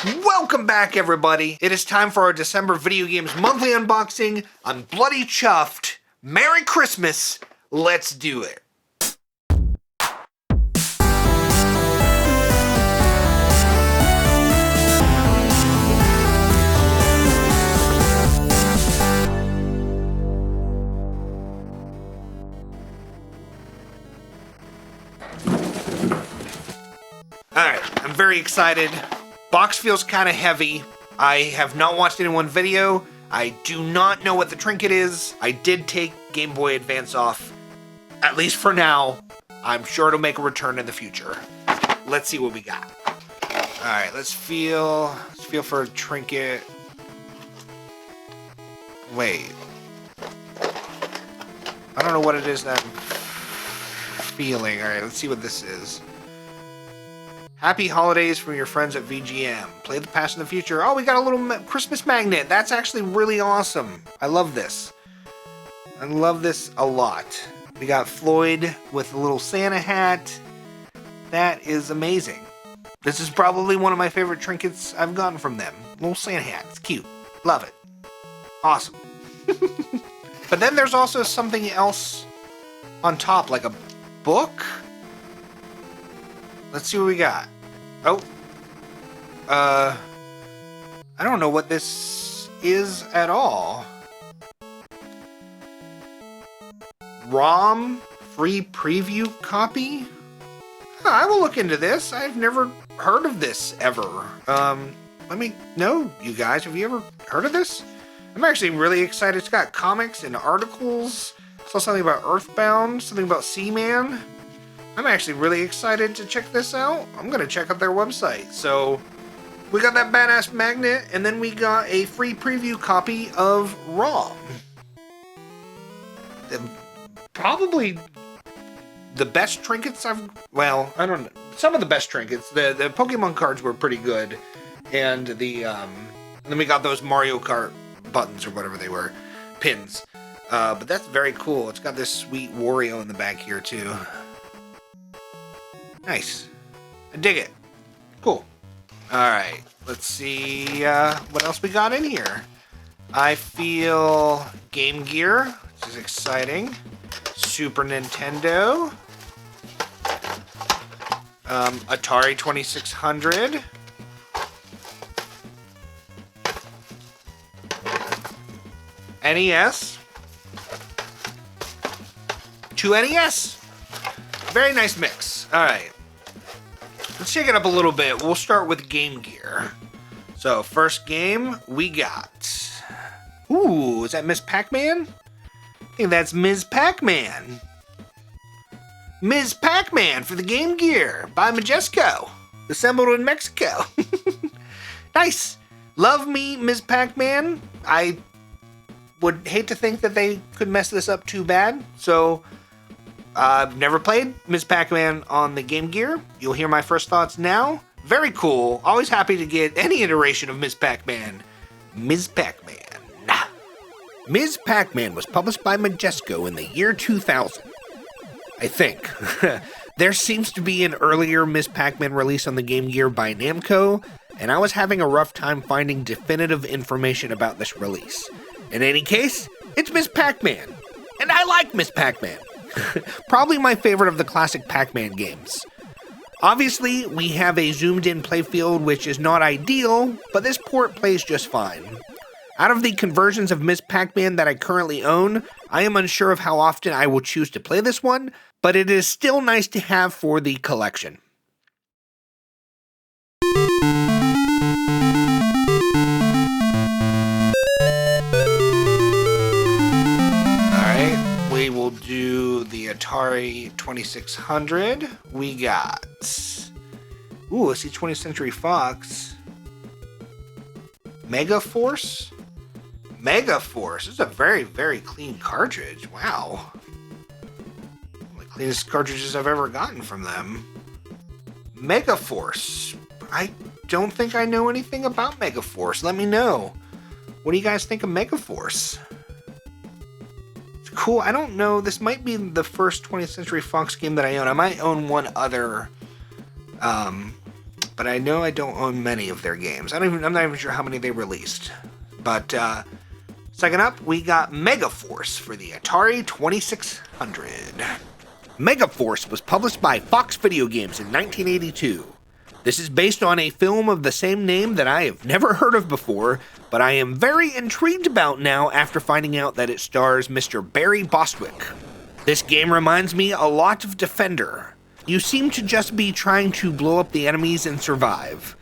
Welcome back, everybody. It is time for our December Video Games Monthly Unboxing. I'm bloody chuffed. Merry Christmas. Let's do it. Alright, I'm very excited. Box feels kind of heavy. I have not watched anyone video. I do not know what the trinket is. I did take Game Boy Advance off, at least for now. I'm sure it'll make a return in the future. Let's see what we got. Alright, let's feel for a trinket. Wait. I don't know what it is that I'm feeling. Alright, let's see what this is. Happy holidays from your friends at VGM. Play the past and the future. Oh, we got a little Christmas magnet. That's actually really awesome. I love this. I love this a lot. We got Floyd with a little Santa hat. That is amazing. This is probably one of my favorite trinkets I've gotten from them. Little Santa hat. It's cute. Love it. Awesome. But then there's also something else on top, like a book? Let's see what we got. Oh. I don't know what this is at all. ROM free preview copy? Huh, I will look into this. I've never heard of this ever. Let me know, you guys. Have you ever heard of this? I'm actually really excited. It's got comics and articles. Saw something about Earthbound, something about Seaman. I'm actually really excited to check this out. I'm going to check out their website. So, we got that badass magnet, and then we got a free preview copy of ROM. Probably the best trinkets well, I don't know. Some of the best trinkets. The Pokemon cards were pretty good. And and then we got those Mario Kart buttons or whatever they were. Pins. But that's very cool. It's got this sweet Wario in the back here, too. Nice. I dig it. Cool. Alright, let's see what else we got in here. I feel Game Gear, which is exciting. Super Nintendo. Atari 2600. NES. 2 NES. Very nice mix. Alright. Let's shake it up a little bit. We'll start with Game Gear. So, first game we got. Ooh, is that Miss Pac-Man? I think that's Ms. Pac-Man. Ms. Pac-Man for the Game Gear by Majesco. Assembled in Mexico. Nice. Love me, Ms. Pac-Man. I would hate to think that they could mess this up too bad. So, I've never played Ms. Pac-Man on the Game Gear. You'll hear my first thoughts now. Very cool. Always happy to get any iteration of Ms. Pac-Man. Ms. Pac-Man. Ms. Pac-Man was published by Majesco in the year 2000. I think. There seems to be an earlier Ms. Pac-Man release on the Game Gear by Namco, and I was having a rough time finding definitive information about this release. In any case, it's Ms. Pac-Man. And I like Ms. Pac-Man. Probably my favorite of the classic Pac-Man games. Obviously, we have a zoomed-in playfield which is not ideal, but this port plays just fine. Out of the conversions of Ms. Pac-Man that I currently own, I am unsure of how often I will choose to play this one, but it is still nice to have for the collection. We will do the Atari 2600. We got... Ooh, let's see, 20th Century Fox. Mega Force? Mega Force. This is a very, very clean cartridge. Wow. One of the cleanest cartridges I've ever gotten from them. Mega Force. I don't think I know anything about Mega Force. Let me know. What do you guys think of Mega Force? Cool. I don't know. This might be the first 20th Century Fox game that I own. I might own one other. But but I know I don't own many of their games. I'm not even sure how many they released. But second up, we got Megaforce for the Atari 2600. Megaforce was published by Fox Video Games in 1982. This is based on a film of the same name that I have never heard of before, but I am very intrigued about now after finding out that it stars Mr. Barry Bostwick. This game reminds me a lot of Defender. You seem to just be trying to blow up the enemies and survive.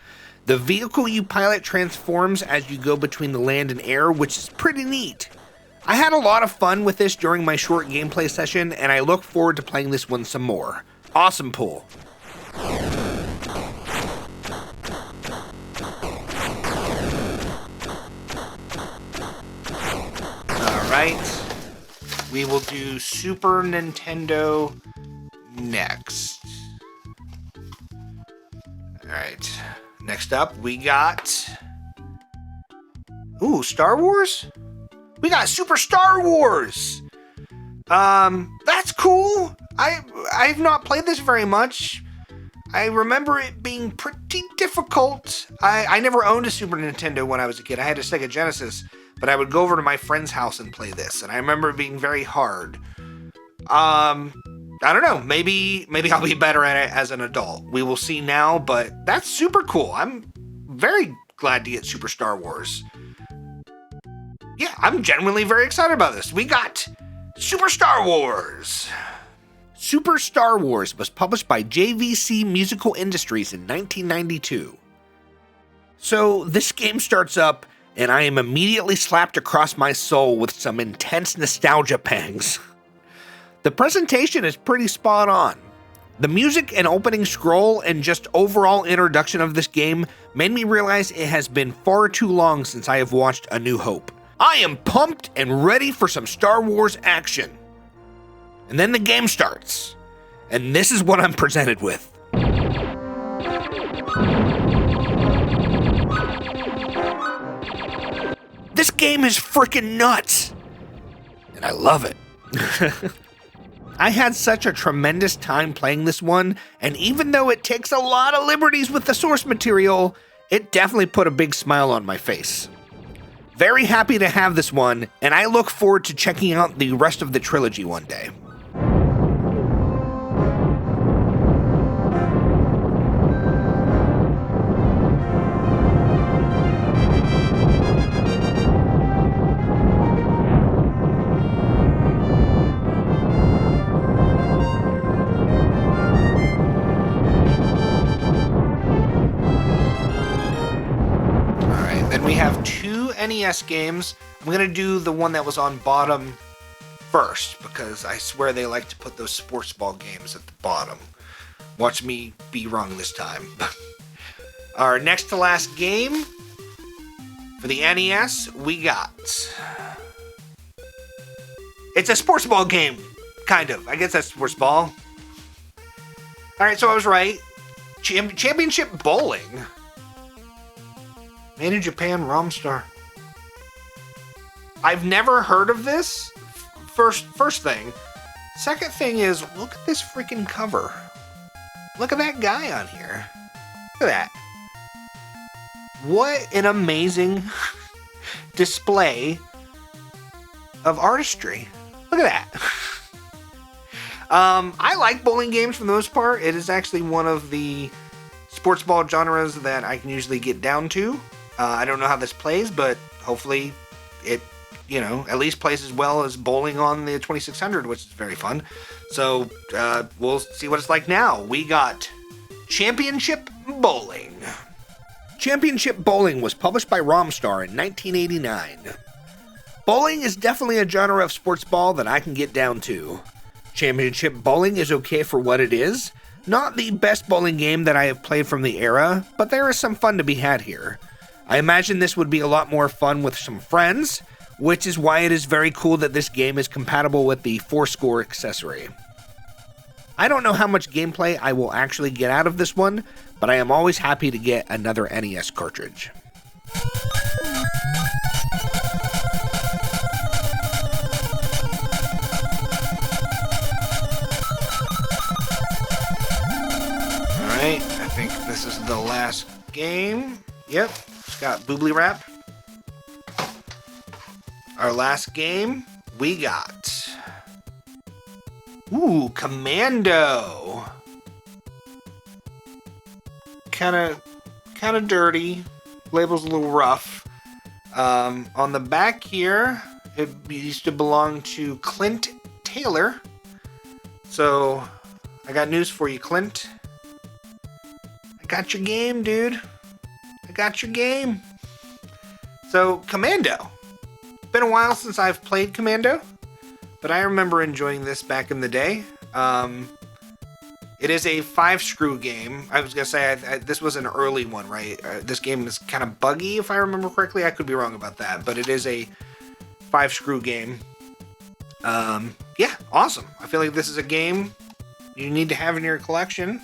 The vehicle you pilot transforms as you go between the land and air, which is pretty neat. I had a lot of fun with this during my short gameplay session, and I look forward to playing this one some more. Awesome pull. Alright, we will do Super Nintendo next. Alright, next up we got... Ooh, Star Wars? We got Super Star Wars! That's cool! I've not played this very much. I remember it being pretty difficult. I never owned a Super Nintendo when I was a kid. I had a Sega Genesis, but I would go over to my friend's house and play this, and I remember it being very hard. I don't know, maybe I'll be better at it as an adult. We will see now, but that's super cool. I'm very glad to get Super Star Wars. Yeah, I'm genuinely very excited about this. We got Super Star Wars. Super Star Wars was published by JVC Musical Industries in 1992. So this game starts up, and I am immediately slapped across my soul with some intense nostalgia pangs. The presentation is pretty spot on. The music and opening scroll and just overall introduction of this game made me realize it has been far too long since I have watched A New Hope. I am pumped and ready for some Star Wars action. And then the game starts, and this is what I'm presented with. This game is freaking nuts, and I love it. I had such a tremendous time playing this one, and even though it takes a lot of liberties with the source material, it definitely put a big smile on my face. Very happy to have this one, and I look forward to checking out the rest of the trilogy one day. We have two NES games. I'm going to do the one that was on bottom first, because I swear they like to put those sports ball games at the bottom. Watch me be wrong this time. Our next to last game for the NES, we got... It's a sports ball game, kind of. I guess that's sports ball. Alright, so I was right. Championship Bowling. Made in Japan, Romstar. I've never heard of this. First thing. Second thing is, look at this freaking cover. Look at that guy on here. Look at that. What an amazing display of artistry. Look at that. I like bowling games for the most part. It is actually one of the sports ball genres that I can usually get down to. I don't know how this plays, but hopefully it, at least plays as well as bowling on the 2600, which is very fun. So we'll see what it's like now. We got Championship Bowling. Championship Bowling was published by Romstar in 1989. Bowling is definitely a genre of sports ball that I can get down to. Championship Bowling is okay for what it is. Not the best bowling game that I have played from the era, but there is some fun to be had here. I imagine this would be a lot more fun with some friends, which is why it is very cool that this game is compatible with the 4-score accessory. I don't know how much gameplay I will actually get out of this one, but I am always happy to get another NES cartridge. Alright, I think this is the last game. Yep, it's got boobly wrap. Our last game, we got... Ooh, Commando. Kind of dirty. Label's a little rough. On the back here, it used to belong to Clint Taylor. So, I got news for you, Clint. I got your game, dude. I got your game. So, Commando. It's been a while since I've played Commando, but I remember enjoying this back in the day. It is a 5-screw game. I was going to say, this was an early one, right? This game is kind of buggy, if I remember correctly. I could be wrong about that, but it is a 5-screw game. Yeah, awesome. I feel like this is a game you need to have in your collection,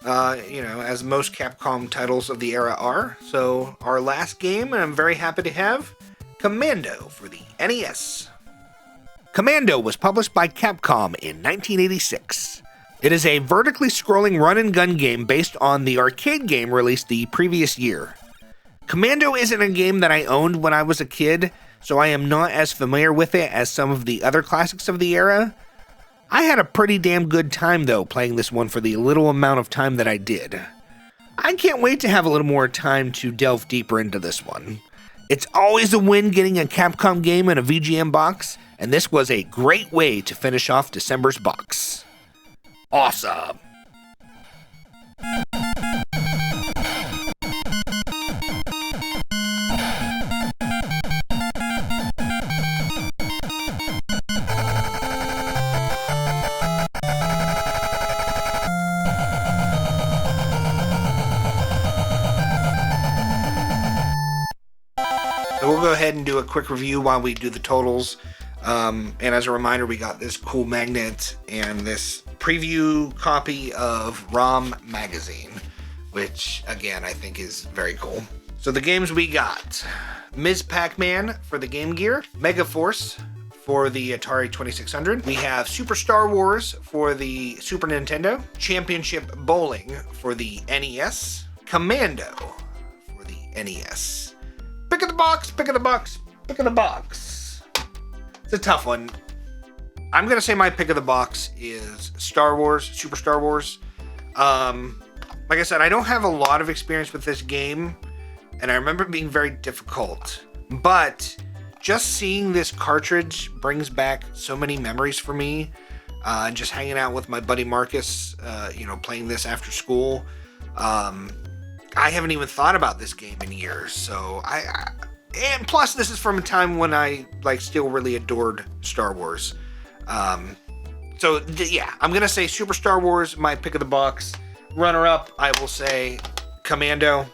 as most Capcom titles of the era are. So, our last game, and I'm very happy to have, Commando for the NES. Commando was published by Capcom in 1986. It is a vertically scrolling run-and-gun game based on the arcade game released the previous year. Commando isn't a game that I owned when I was a kid, so I am not as familiar with it as some of the other classics of the era. I had a pretty damn good time, though, playing this one for the little amount of time that I did. I can't wait to have a little more time to delve deeper into this one. It's always a win getting a Capcom game in a VGM box, and this was a great way to finish off December's box. Awesome! So we'll go ahead and do a quick review while we do the totals. And as a reminder, we got this cool magnet and this preview copy of ROM Magazine, which, again, I think is very cool. So the games we got: Ms. Pac-Man for the Game Gear, Mega Force for the Atari 2600. We have Super Star Wars for the Super Nintendo, Championship Bowling for the NES, Commando for the NES. Pick of the box, pick of the box, pick of the box. It's a tough one. I'm going to say my pick of the box is Star Wars, Super Star Wars. Like I said, I don't have a lot of experience with this game, and I remember it being very difficult. But just seeing this cartridge brings back so many memories for me. Just hanging out with my buddy Marcus, playing this after school. I haven't even thought about this game in years, so and plus this is from a time when I still really adored Star Wars. Yeah, I'm gonna say Super Star Wars, my pick of the box. Runner up, I will say Commando.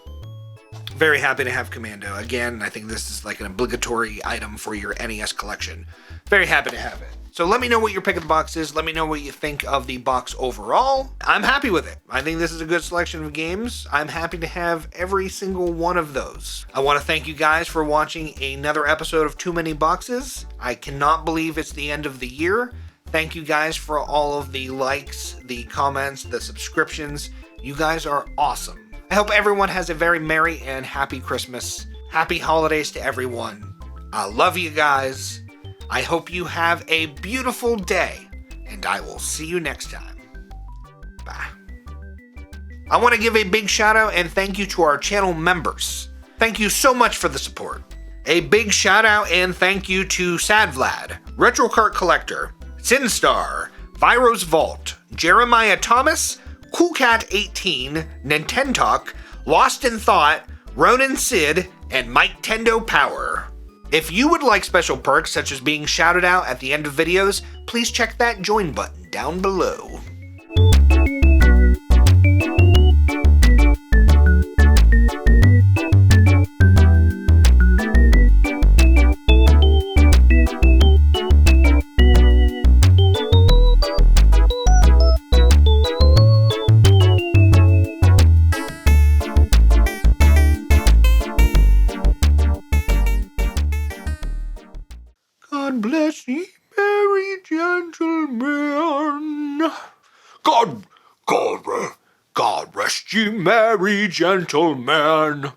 Very happy to have Commando. Again, I think this is like an obligatory item for your NES collection. Very happy to have it. So let me know what your pick of the box is. Let me know what you think of the box overall. I'm happy with it. I think this is a good selection of games. I'm happy to have every single one of those. I want to thank you guys for watching another episode of Too Many Boxes. I cannot believe it's the end of the year. Thank you guys for all of the likes, the comments, the subscriptions. You guys are awesome. I hope everyone has a very merry and happy Christmas. Happy holidays to everyone. I love you guys. I hope you have a beautiful day, and I will see you next time. Bye. I want to give a big shout out and thank you to our channel members. Thank you so much for the support. A big shout out and thank you to Sad Vlad, Retro Kart Collector, Sinstar, Viro's Vault, Jeremiah Thomas, CoolCat18, Nintendoc, Lost in Thought, Ronan Sid, and Mike Tendo Power. If you would like special perks such as being shouted out at the end of videos, please check that join button down below. God bless ye, merry gentlemen. God rest ye merry gentlemen.